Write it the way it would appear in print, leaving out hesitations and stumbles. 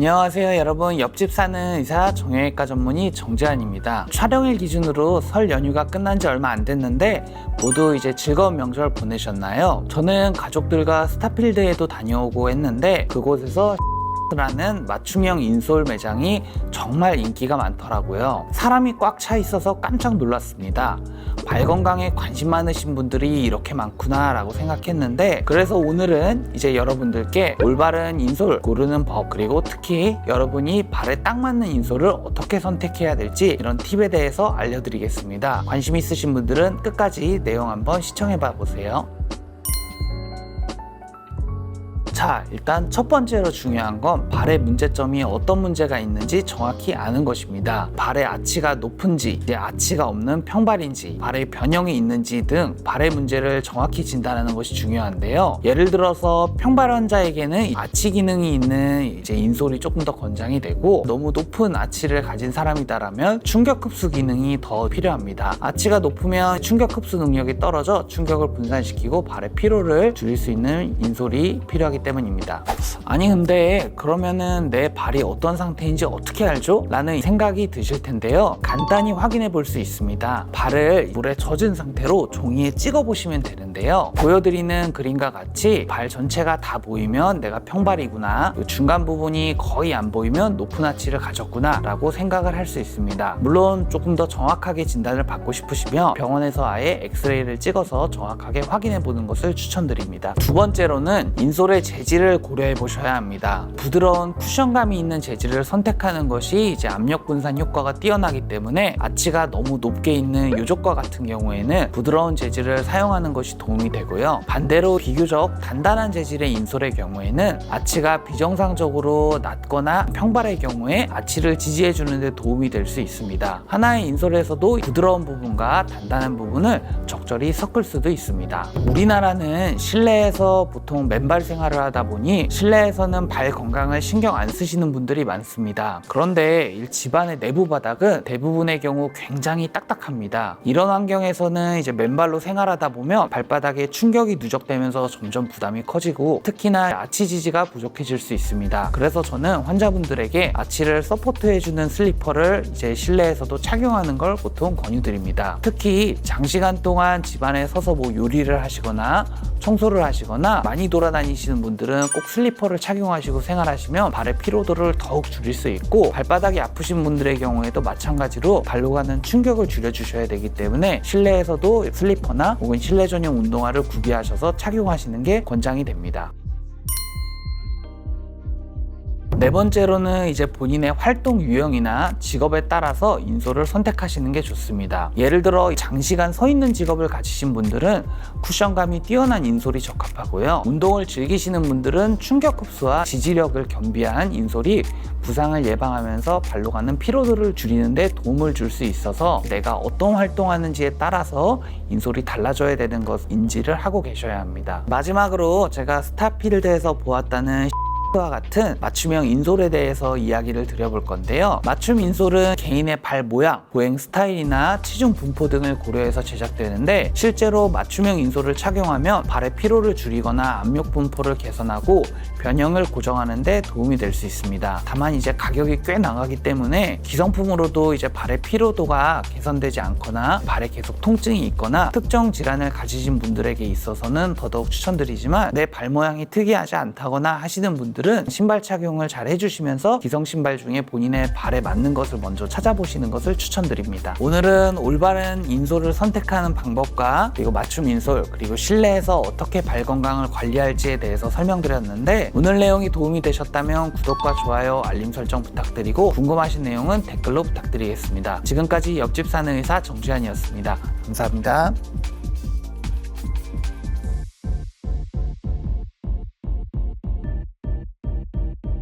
안녕하세요 여러분, 옆집 사는 의사 정형외과 전문의 정재환입니다. 촬영일 기준으로 설 연휴가 끝난 지 얼마 안 됐는데 모두 이제 즐거운 명절 보내셨나요? 저는 가족들과 스타필드에도 다녀오고 했는데 그곳에서 라는 맞춤형 인솔 매장이 정말 인기가 많더라고요. 사람이 꽉 차 있어서 깜짝 놀랐습니다. 발 건강에 관심 많으신 분들이 이렇게 많구나 라고 생각했는데, 그래서 오늘은 이제 여러분들께 올바른 인솔 고르는 법, 그리고 특히 여러분이 발에 딱 맞는 인솔을 어떻게 선택해야 될지 이런 팁에 대해서 알려드리겠습니다. 관심 있으신 분들은 끝까지 내용 한번 시청해 봐 보세요. 자, 일단 첫 번째로 중요한 건 발의 문제점이 어떤 문제가 있는지 정확히 아는 것입니다. 발의 아치가 높은지, 이제 아치가 없는 평발인지, 발의 변형이 있는지 등 발의 문제를 정확히 진단하는 것이 중요한데요. 예를 들어서 평발 환자에게는 아치 기능이 있는 이제 인솔이 조금 더 권장이 되고, 너무 높은 아치를 가진 사람이다라면 충격 흡수 기능이 더 필요합니다. 아치가 높으면 충격 흡수 능력이 떨어져 충격을 분산시키고 발의 피로를 줄일 수 있는 인솔이 필요하기 때문입니다. 아니 근데 그러면은 내 발이 어떤 상태인지 어떻게 알죠? 라는 생각이 드실 텐데요. 간단히 확인해 볼 수 있습니다. 발을 물에 젖은 상태로 종이에 찍어 보시면 되는데요. 보여드리는 그림과 같이 발 전체가 다 보이면 내가 평발이구나, 중간 부분이 거의 안 보이면 높은 아치를 가졌구나 라고 생각을 할 수 있습니다. 물론 조금 더 정확하게 진단을 받고 싶으시면 병원에서 아예 엑스레이를 찍어서 정확하게 확인해 보는 것을 추천드립니다. 두 번째로는 인솔의 재질을 고려해 보셔야 합니다. 부드러운 쿠션감이 있는 재질을 선택하는 것이 이제 압력 분산 효과가 뛰어나기 때문에 아치가 너무 높게 있는 요족과 같은 경우에는 부드러운 재질을 사용하는 것이 도움이 되고요. 반대로 비교적 단단한 재질의 인솔의 경우에는 아치가 비정상적으로 낮거나 평발의 경우에 아치를 지지해 주는 데 도움이 될 수 있습니다. 하나의 인솔에서도 부드러운 부분과 단단한 부분을 적절히 섞을 수도 있습니다. 우리나라는 실내에서 보통 맨발 생활을 하다 보니 실내에서는 발 건강을 신경 안 쓰시는 분들이 많습니다. 그런데 집안의 내부 바닥은 대부분의 경우 굉장히 딱딱합니다. 이런 환경에서는 이제 맨발로 생활하다 보면 발바닥에 충격이 누적되면서 점점 부담이 커지고 특히나 아치 지지가 부족해질 수 있습니다. 그래서 저는 환자분들에게 아치를 서포트해주는 슬리퍼를 이제 실내에서도 착용하는 걸 보통 권유드립니다. 특히 장시간 동안 집안에 서서 뭐 요리를 하시거나 청소를 하시거나 많이 돌아다니시는 분들은 꼭 슬리퍼를 착용하시고 생활하시면 발의 피로도를 더욱 줄일 수 있고, 발바닥이 아프신 분들의 경우에도 마찬가지로 발로 가는 충격을 줄여주셔야 되기 때문에 실내에서도 슬리퍼나 혹은 실내 전용 운동화를 구비하셔서 착용하시는 게 권장이 됩니다. 네 번째로는 이제 본인의 활동 유형이나 직업에 따라서 인솔을 선택하시는 게 좋습니다. 예를 들어 장시간 서 있는 직업을 가지신 분들은 쿠션감이 뛰어난 인솔이 적합하고요. 운동을 즐기시는 분들은 충격 흡수와 지지력을 겸비한 인솔이 부상을 예방하면서 발로 가는 피로도를 줄이는 데 도움을 줄 수 있어서 내가 어떤 활동하는지에 따라서 인솔이 달라져야 되는 것 인지를 하고 계셔야 합니다. 마지막으로 제가 스타필드에서 보았다는 와 같은 맞춤형 인솔에 대해서 이야기를 드려볼 건데요. 맞춤 인솔은 개인의 발 모양, 보행 스타일이나 체중 분포 등을 고려해서 제작되는데, 실제로 맞춤형 인솔을 착용하면 발의 피로를 줄이거나 압력 분포를 개선하고 변형을 고정하는 데 도움이 될 수 있습니다. 다만 이제 가격이 꽤 나가기 때문에 기성품으로도 이제 발의 피로도가 개선되지 않거나 발에 계속 통증이 있거나 특정 질환을 가지신 분들에게 있어서는 더더욱 추천드리지만, 내 발 모양이 특이하지 않다거나 하시는 분들 신발 착용을 잘 해주시면서 기성 신발 중에 본인의 발에 맞는 것을 먼저 찾아보시는 것을 추천드립니다. 오늘은 올바른 인솔을 선택하는 방법과 그리고 맞춤 인솔, 그리고 실내에서 어떻게 발 건강을 관리할지에 대해서 설명드렸는데, 오늘 내용이 도움이 되셨다면 구독과 좋아요, 알림 설정 부탁드리고 궁금하신 내용은 댓글로 부탁드리겠습니다. 지금까지 옆집 사는 의사 정재환이었습니다. 감사합니다.